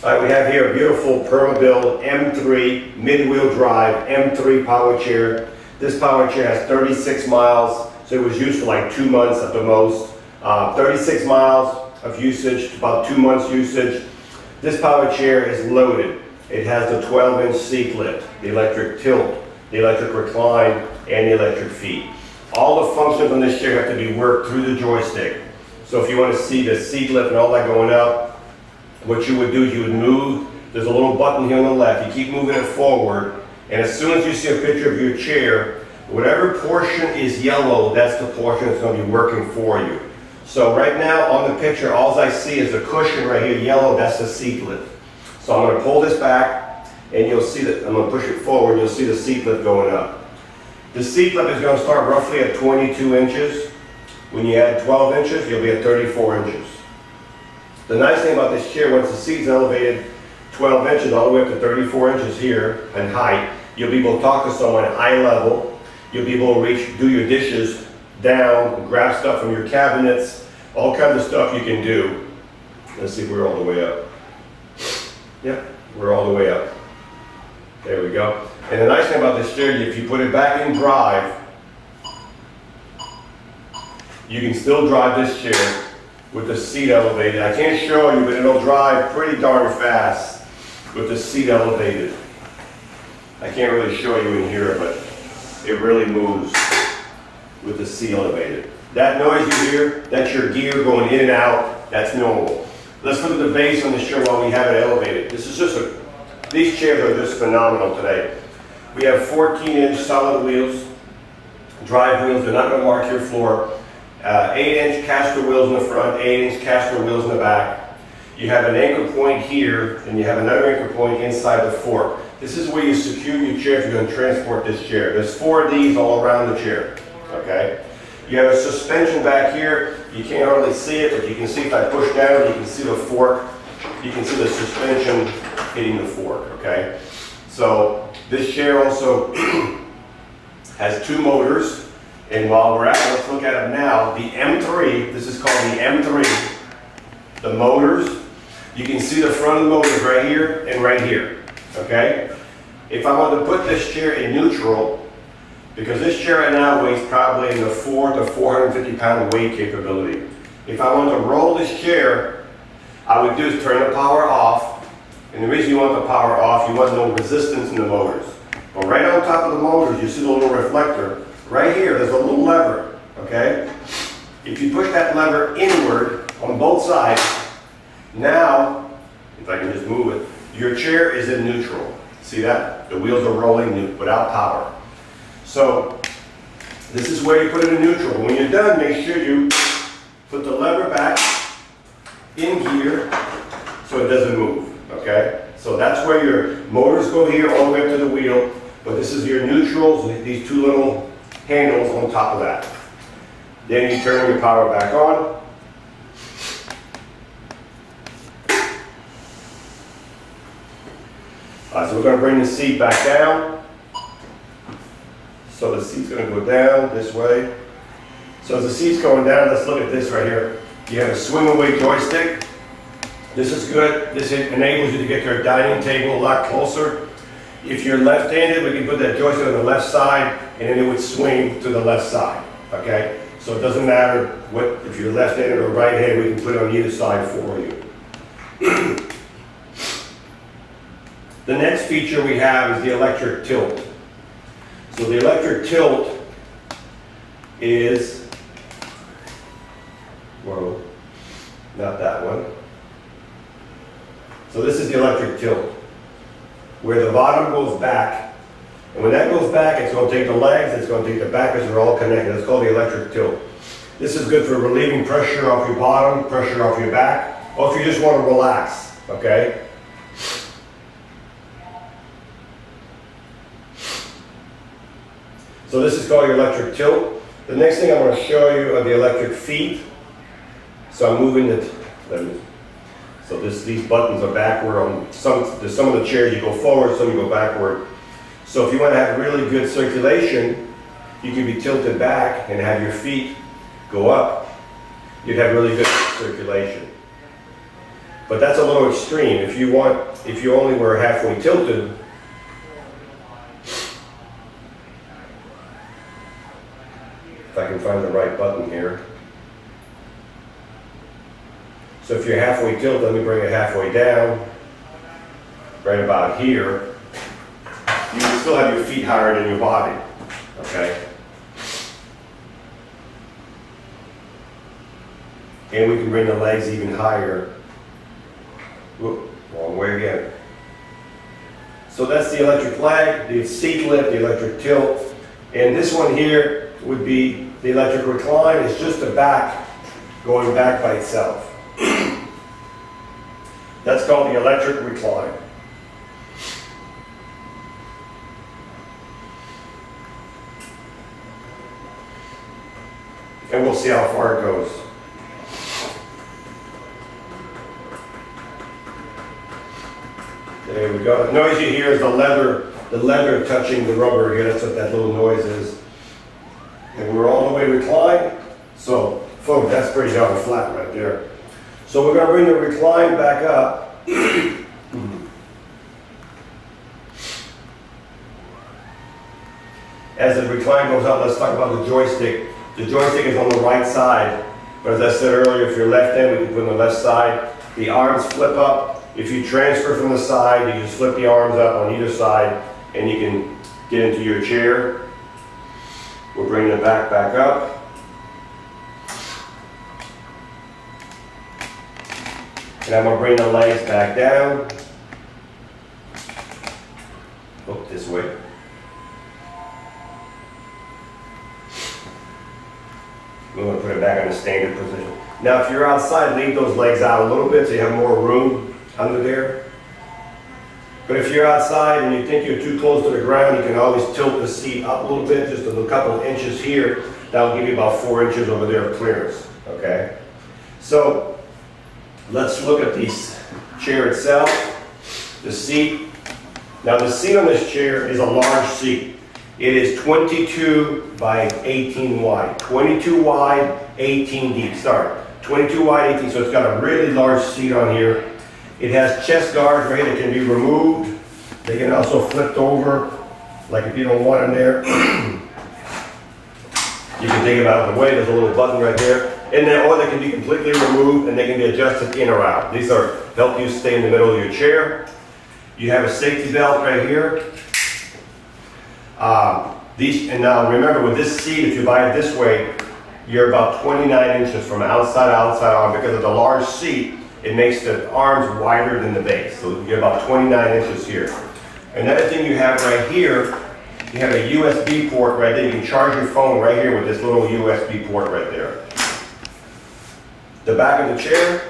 Alright, we have here a beautiful Permobil M3 mid-wheel drive M3 power chair. This power chair has 36 miles, so it was used for like 2 months at the most. 36 miles of usage, about 2 months usage. This power chair is loaded. It has the 12-inch seat lift, the electric tilt, the electric recline, and the electric feet. All the functions on this chair have to be worked through the joystick. So if you want to see the seat lift and all that going up, what you would do is you would move, there's a little button here on the left, you keep moving it forward, and as soon as you see a picture of your chair, whatever portion is yellow, that's the portion that's going to be working for you. So right now on the picture, all I see is the cushion right here, yellow, that's the seat lift. So I'm going to pull this back, and you'll see that, I'm going to push it forward, and you'll see the seat lift going up. The seat lift is going to start roughly at 22 inches. When you add 12 inches, you'll be at 34 inches. The nice thing about this chair, once the seat's elevated 12 inches all the way up to 34 inches here in height, you'll be able to talk to someone at eye level. You'll be able to reach, do your dishes down, grab stuff from your cabinets, all kinds of stuff you can do. Let's see if we're all the way up. Yep, we're all the way up. There we go. And the nice thing about this chair, if you put it back in drive, you can still drive this chair with the seat elevated. I can't show you, but it'll drive pretty darn fast with the seat elevated. I can't really show you in here, but it really moves with the seat elevated. That noise you hear, that's your gear going in and out. That's normal. Let's look at the base on the chair while we have it elevated. This is just these chairs are just phenomenal today. We have 14-inch solid wheels, drive wheels. They're not going to mark your floor. 8-inch caster wheels in the front, 8-inch caster wheels in the back. You have an anchor point here, and you have another anchor point inside the fork. This is where you secure your chair if you're going to transport this chair. There's 4 of these all around the chair, okay? You have a suspension back here. You can't hardly see it, but you can see if I push down, you can see the fork. You can see the suspension hitting the fork, okay? So this chair also has 2 motors. And while we're at it, let's look at it now. The M3, this is called the M3. The motors, you can see the front of the motors right here and right here, okay? If I want to put this chair in neutral, because this chair right now weighs probably in the 400 to 450 pound weight capability. If I want to roll this chair, I would do is turn the power off. And the reason you want the power off, you want no resistance in the motors. But right on top of the motors, you see the little reflector. Right here, there's a little lever, okay? If you push that lever inward on both sides, now, if I can just move it, your chair is in neutral. See that? The wheels are rolling without power. So, this is where you put it in neutral. When you're done, make sure you put the lever back in here so it doesn't move, okay? So that's where your motors go here all the way up to the wheel, but this is your neutrals, these 2 little handles on top of that. Then you turn your power back on. So we're going to bring the seat back down. So the seat's going to go down this way. So as the seat's going down, let's look at this right here. You have a swing away joystick. This is good. This enables you to get your dining table a lot closer. If you're left-handed, we can put that joystick on the left side, and then it would swing to the left side, okay? So it doesn't matter if you're left-handed or right-handed, we can put it on either side for you. The next feature we have is the electric tilt. So the electric tilt is, whoa, not that one. So this is the electric tilt, where the bottom goes back. And when that goes back, it's going to take the legs, it's going to take the back, because they're all connected. It's called the electric tilt. This is good for relieving pressure off your bottom, pressure off your back, or if you just want to relax, okay? So this is called your electric tilt. The next thing I'm going to show you are the electric feet. So I'm moving it. So these buttons are backward on some of the chairs you go forward, some you go backward. So if you want to have really good circulation, you can be tilted back and have your feet go up. You'd have really good circulation. But that's a little extreme. If you only were halfway tilted, if I can find the right button here. So if you're halfway tilted, let me bring it halfway down, right about here. You can still have your feet higher than your body, okay? And we can bring the legs even higher. Whoop, wrong way again. So that's the electric leg, the seat lift, the electric tilt. And this one here would be the electric recline. It's just the back going back by itself. That's called the electric recline. And we'll see how far it goes. There we go. The noise you hear is the leather touching the rubber here. That's what that little noise is. And we're all the way reclined. So, folks, that's pretty darn flat right there. So we're going to bring the recline back up. As the recline goes up, let's talk about the joystick. The joystick is on the right side. But as I said earlier, if you're left-handed, we can put it on the left side. The arms flip up. If you transfer from the side, you just flip the arms up on either side and you can get into your chair. We'll bring the back up. And I'm going to bring the legs back down. Oh, this way. We're going to put it back in the standard position. Now if you're outside, leave those legs out a little bit so you have more room under there. But if you're outside and you think you're too close to the ground, you can always tilt the seat up a little bit, just a couple of inches here. That'll give you about 4 inches over there of clearance, okay? So let's look at the chair itself, the seat. Now the seat on this chair is a large seat. It is 22 by 18 wide. 22 wide, 18 deep, sorry. 22 wide, 18, so it's got a really large seat on here. It has chest guards right here that can be removed. They can also flip over, like if you don't want them there. You can take them out of the way. There's a little button right there. And then, or they can be completely removed and they can be adjusted in or out. These are help you stay in the middle of your chair. You have a safety belt right here. And now remember, with this seat, if you buy it this way, you're about 29 inches from outside arm. Because of the large seat, it makes the arms wider than the base. So you're about 29 inches here. Another thing you have right here, you have a USB port right there. You can charge your phone right here with this little USB port right there. The back of the chair,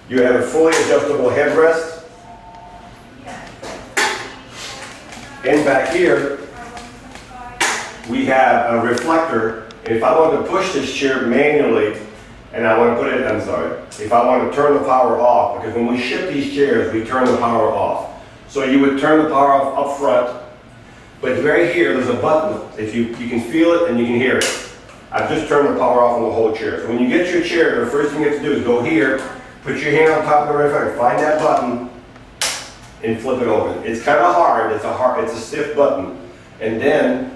you have a fully adjustable headrest. And back here, we have a reflector. If I want to push this chair manually, and I want to put it, if I want to turn the power off, because when we ship these chairs, we turn the power off. So you would turn the power off up front, but right here, there's a button. If you can feel it and you can hear it. I've just turned the power off on the whole chair. So when you get your chair, the first thing you have to do is go here, put your hand on top of the reflector, find that button, and flip it over. It's kind of hard. It's a stiff button. And then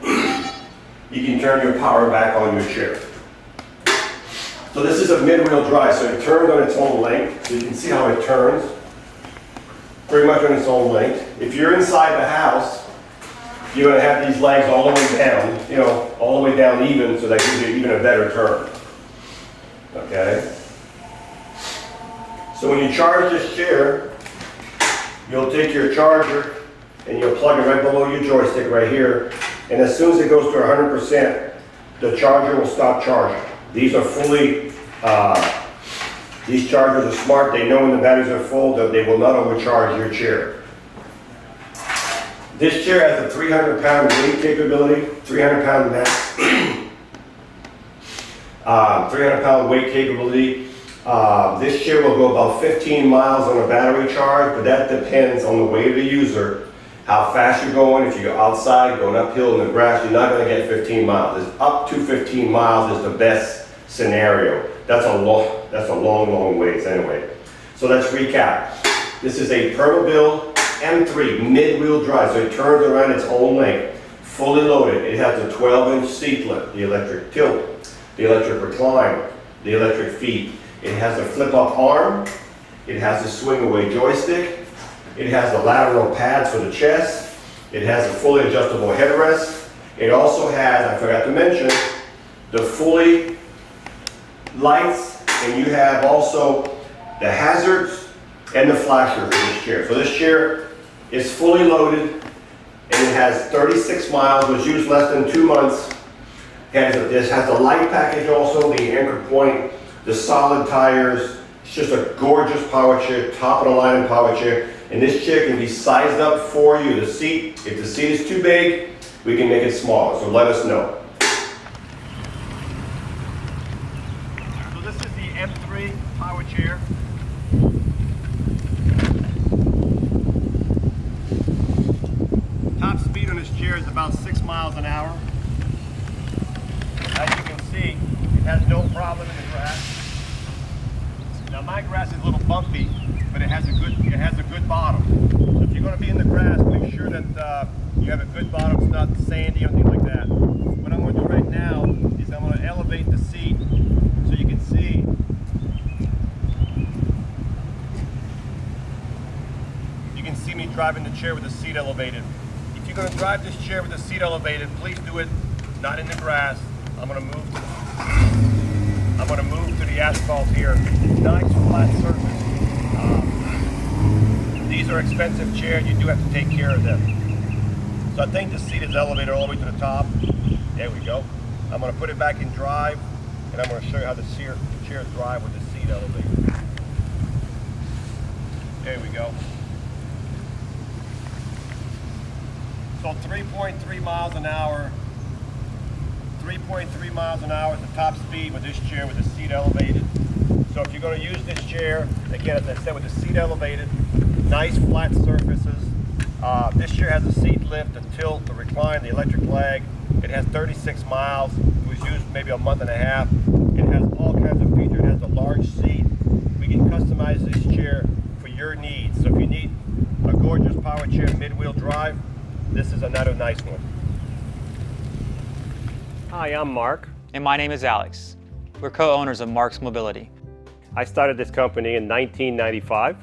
you can turn your power back on your chair. So this is a mid-wheel drive, so it turns on its own length. So you can see how it turns, pretty much on its own length. If you're inside the house, you're going to have these legs all the way down, you know, all the way down even, so that gives you even a better turn. Okay? So when you charge this chair, you'll take your charger and you'll plug it right below your joystick right here. And as soon as it goes to 100%, the charger will stop charging. These are fully, these chargers are smart. They know when the batteries are full that they will not overcharge your chair. This chair has a 300-pound weight capability, 300-pound max, 300-pound weight capability. This chair will go about 15 miles on a battery charge, but that depends on the weight of the user, how fast you're going. If you go outside, going uphill in the grass, you're not going to get 15 miles. It's up to 15 miles is the best scenario. that's a long ways anyway. So let's recap. This is a Permobil M3 mid-wheel drive, so it turns around its own length, fully loaded. It has a 12-inch seat lift, the electric tilt, the electric recline, the electric feet. It has a flip-up arm. It has the swing-away joystick. It has the lateral pads for the chest. It has a fully adjustable headrest. It also has, I forgot to mention, the fully lights, and you have also the hazards and the flasher for this chair. So this chair is fully loaded, and it has 36 miles, was used less than 2 months. This has the light package also, the anchor point, the solid tires. It's just a gorgeous power chair, top of the line power chair. And this chair can be sized up for you. The seat, if the seat is too big, we can make it smaller, so let us know. So this is the M3 power chair. Top speed on this chair is about 6 miles an hour. As you can see, it has no problem in the grass. Now my grass is a little bumpy, but it has a good bottom. So if you're going to be in the grass, make sure that you have a good bottom. It's not sandy or anything like that. What I'm going to do right now is I'm going to elevate the seat so you can see. You can see me driving the chair with the seat elevated. If you're going to drive this chair with the seat elevated, please do it not in the grass. I'm going to move to the asphalt here. Nice flat surface. These are expensive chairs. You do have to take care of them. So I think the seat is elevated all the way to the top. There we go. I'm going to put it back in drive, and I'm going to show you how the chairs drive with the seat elevated. There we go. So 3.3 miles an hour. 3.3 miles an hour is the top speed with this chair with the seat elevated. So if you're going to use this chair, again, as I said, with the seat elevated, nice flat surfaces. This chair has a seat lift, the tilt, the recline, the electric lag. It has 36 miles. It was used maybe a month and a half. It has all kinds of features. It has a large seat. We can customize this chair for your needs. So if you need a gorgeous power chair mid-wheel drive, this is another nice one. Hi, I'm Mark. And my name is Alex. We're co-owners of Marc's Mobility. I started this company in 1995.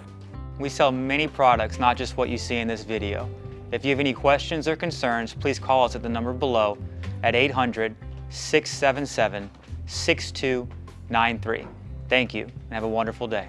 We sell many products, not just what you see in this video. If you have any questions or concerns, please call us at the number below at 800-677-6293. Thank you, and have a wonderful day.